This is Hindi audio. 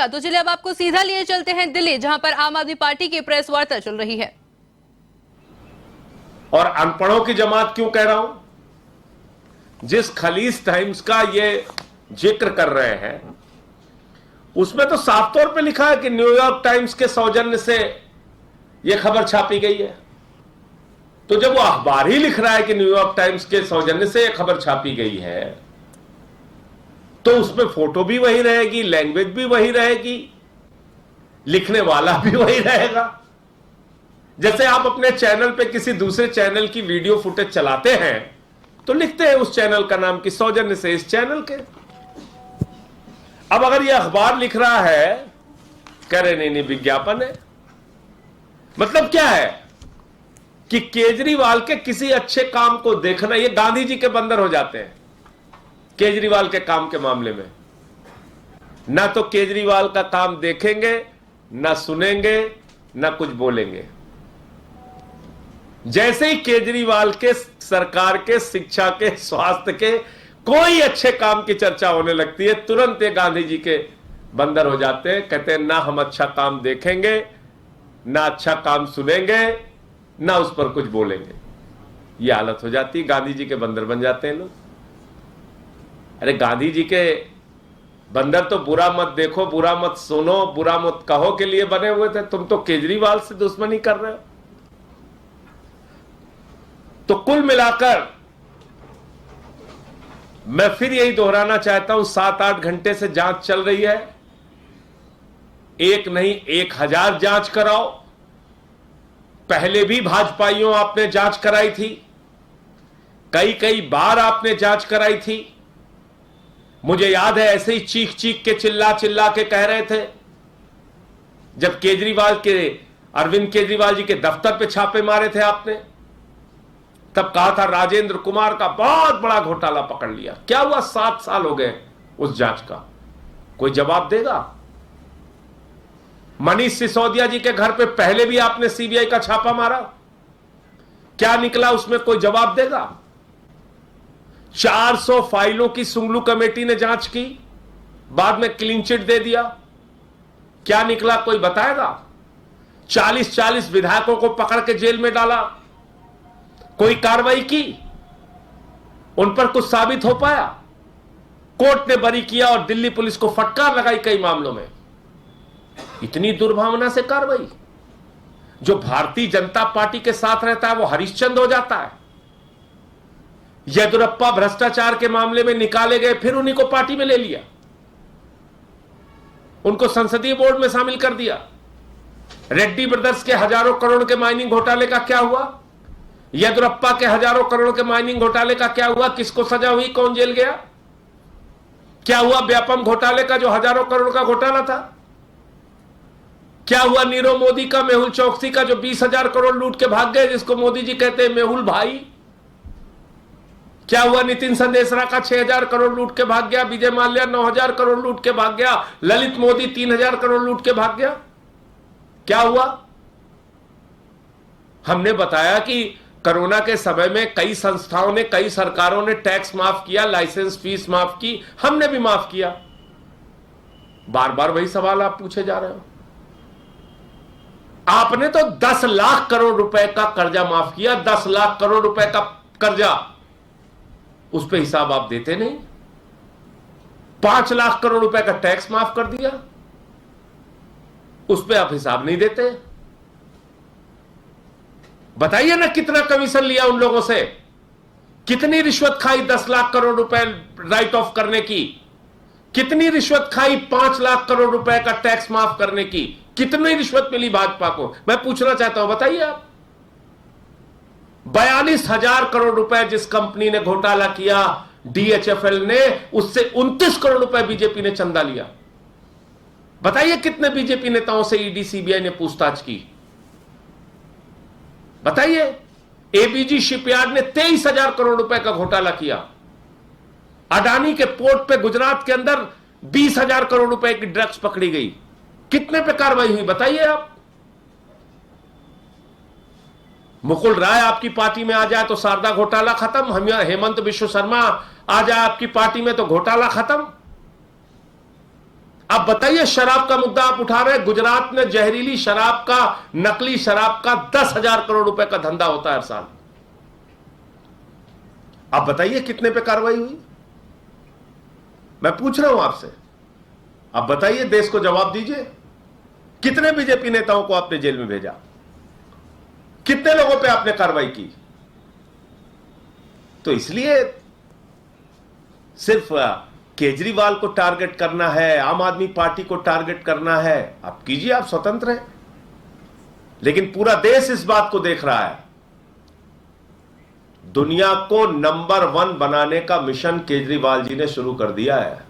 शुक्रिया। तो चलिए अब आपको सीधा लिए चलते हैं दिल्ली, जहां पर आम आदमी पार्टी की प्रेस वार्ता चल रही है। और अनपढ़ों की जमात क्यों कह रहा हूं? जिस खलीज टाइम्स का ये जिक्र कर रहे हैं उसमें तो साफ तौर पे लिखा है कि न्यूयॉर्क टाइम्स के सौजन्य से यह खबर छापी गई है। तो जब वो अखबार ही लिख रहा है कि न्यूयॉर्क टाइम्स के सौजन्य से यह खबर छापी गई है, तो उसमें फोटो भी वही रहेगी, लैंग्वेज भी वही रहेगी, लिखने वाला भी वही रहेगा। जैसे आप अपने चैनल पे किसी दूसरे चैनल की वीडियो फुटेज चलाते हैं तो लिखते हैं उस चैनल का नाम कि सौजन्य से इस चैनल के। अब अगर यह अखबार लिख रहा है, कह रहे नहीं विज्ञापन है, मतलब क्या है कि केजरीवाल के किसी अच्छे काम को देखना, ये गांधी जी के बंदर हो जाते हैं केजरीवाल के काम के मामले में। ना तो केजरीवाल का काम देखेंगे, ना सुनेंगे, ना कुछ बोलेंगे। जैसे ही केजरीवाल के सरकार के, शिक्षा के, स्वास्थ्य के कोई अच्छे काम की चर्चा होने लगती है, तुरंत ये गांधी जी के बंदर हो जाते हैं। कहते हैं ना हम अच्छा काम देखेंगे, ना अच्छा काम सुनेंगे, ना उस पर कुछ बोलेंगे। ये हालत हो जाती है, गांधी जी के बंदर बन जाते हैं लोग। अरे गांधी जी के बंदर तो बुरा मत देखो, बुरा मत सुनो, बुरा मत कहो के लिए बने हुए थे। तुम तो केजरीवाल से दुश्मनी कर रहे हो। तो कुल मिलाकर मैं फिर यही दोहराना चाहता हूं, 7-8 घंटे से जांच चल रही है। एक नहीं 1000 जांच कराओ। पहले भी भाजपाइयों आपने जांच कराई थी, कई कई बार आपने जांच कराई थी। मुझे याद है ऐसे ही चीख चीख के, चिल्ला चिल्ला के कह रहे थे जब केजरीवाल के, अरविंद केजरीवाल जी के दफ्तर पे छापे मारे थे आपने। तब कहा था राजेंद्र कुमार का बहुत बड़ा घोटाला पकड़ लिया। क्या हुआ? 7 साल हो गए उस जांच का, कोई जवाब देगा? मनीष सिसोदिया जी के घर पे पहले भी आपने सीबीआई का छापा मारा, क्या निकला उसमें? कोई जवाब देगा? 400 फाइलों की सुंगलू कमेटी ने जांच की, बाद में क्लीन चिट दे दिया, क्या निकला? कोई बताएगा? 40-40 विधायकों को पकड़ के जेल में डाला, कोई कार्रवाई की? उन पर कुछ साबित हो पाया? कोर्ट ने बरी किया और दिल्ली पुलिस को फटकार लगाई कई मामलों में। इतनी दुर्भावना से कार्रवाई। जो भारतीय जनता पार्टी के साथ रहता है वो हरिश्चंद्र हो जाता है। येदियुरप्पा भ्रष्टाचार के मामले में निकाले गए, फिर उन्हीं को पार्टी में ले लिया, उनको संसदीय बोर्ड में शामिल कर दिया। रेड्डी ब्रदर्स के हजारों करोड़ के माइनिंग घोटाले का क्या हुआ? येदियुरप्पा के हजारों करोड़ के माइनिंग घोटाले का क्या हुआ? किसको सजा हुई? कौन जेल गया? क्या हुआ व्यापम घोटाले का, जो हजारों करोड़ का घोटाला था? क्या हुआ नीरव मोदी का, मेहुल चौकसी का, जो 20,000 करोड़ लूट के भाग गए, जिसको मोदी जी कहते हैं मेहुल भाई? क्या हुआ नितिन संदेशरा का 6,000 करोड़ लूट के भाग गया, विजय माल्या 9,000 करोड़ लूट के भाग गया, ललित मोदी 3,000 करोड़ लूट के भाग गया? क्या हुआ? हमने बताया कि कोरोना के समय में कई संस्थाओं ने, कई सरकारों ने टैक्स माफ किया, लाइसेंस फीस माफ की, हमने भी माफ किया। बार बार वही सवाल आप पूछे जा रहे हो। आपने तो 10 लाख करोड़ रुपए का कर्जा माफ किया, 10 लाख करोड़ रुपए का कर्जा, उस पर हिसाब आप देते नहीं। 5 लाख करोड़ रुपए का टैक्स माफ कर दिया, उस पर आप हिसाब नहीं देते। बताइए ना कितना कमीशन लिया उन लोगों से, कितनी रिश्वत खाई 10 लाख करोड़ रुपए राइट ऑफ करने की, कितनी रिश्वत खाई 5 लाख करोड़ रुपए का टैक्स माफ करने की, कितनी रिश्वत मिली भाजपा को? मैं पूछना चाहता हूं, बताइए आप। 42,000 करोड़ रुपए जिस कंपनी ने घोटाला किया, DHFL ने, उससे 29 करोड़ रुपए बीजेपी ने चंदा लिया। बताइए कितने बीजेपी नेताओं से ईडी सीबीआई ने पूछताछ की? बताइए। एबीजी शिपयार्ड ने 23,000 करोड़ रुपए का घोटाला किया। अडानी के पोर्ट पे गुजरात के अंदर 20,000 करोड़ रुपए की ड्रग्स पकड़ी गई, कितने पे कार्रवाई हुई? बताइए आप। मुकुल राय आपकी पार्टी में आ जाए तो शारदा घोटाला खत्म, हम हेमंत विश्व शर्मा आ जाए आपकी पार्टी में तो घोटाला खत्म। अब बताइए, शराब का मुद्दा आप उठा रहे हैं। गुजरात में जहरीली शराब का, नकली शराब का 10,000 करोड़ रुपए का धंधा होता है हर साल। आप बताइए कितने पे कार्रवाई हुई? मैं पूछ रहा हूं आपसे, आप बताइए, देश को जवाब दीजिए। कितने बीजेपी नेताओं को आपने जेल में भेजा? कितने लोगों पे आपने कार्रवाई की? तो इसलिए सिर्फ केजरीवाल को टारगेट करना है, आम आदमी पार्टी को टारगेट करना है, आप कीजिए, आप स्वतंत्र हैं। लेकिन पूरा देश इस बात को देख रहा है, दुनिया को नंबर 1 बनाने का मिशन केजरीवाल जी ने शुरू कर दिया है।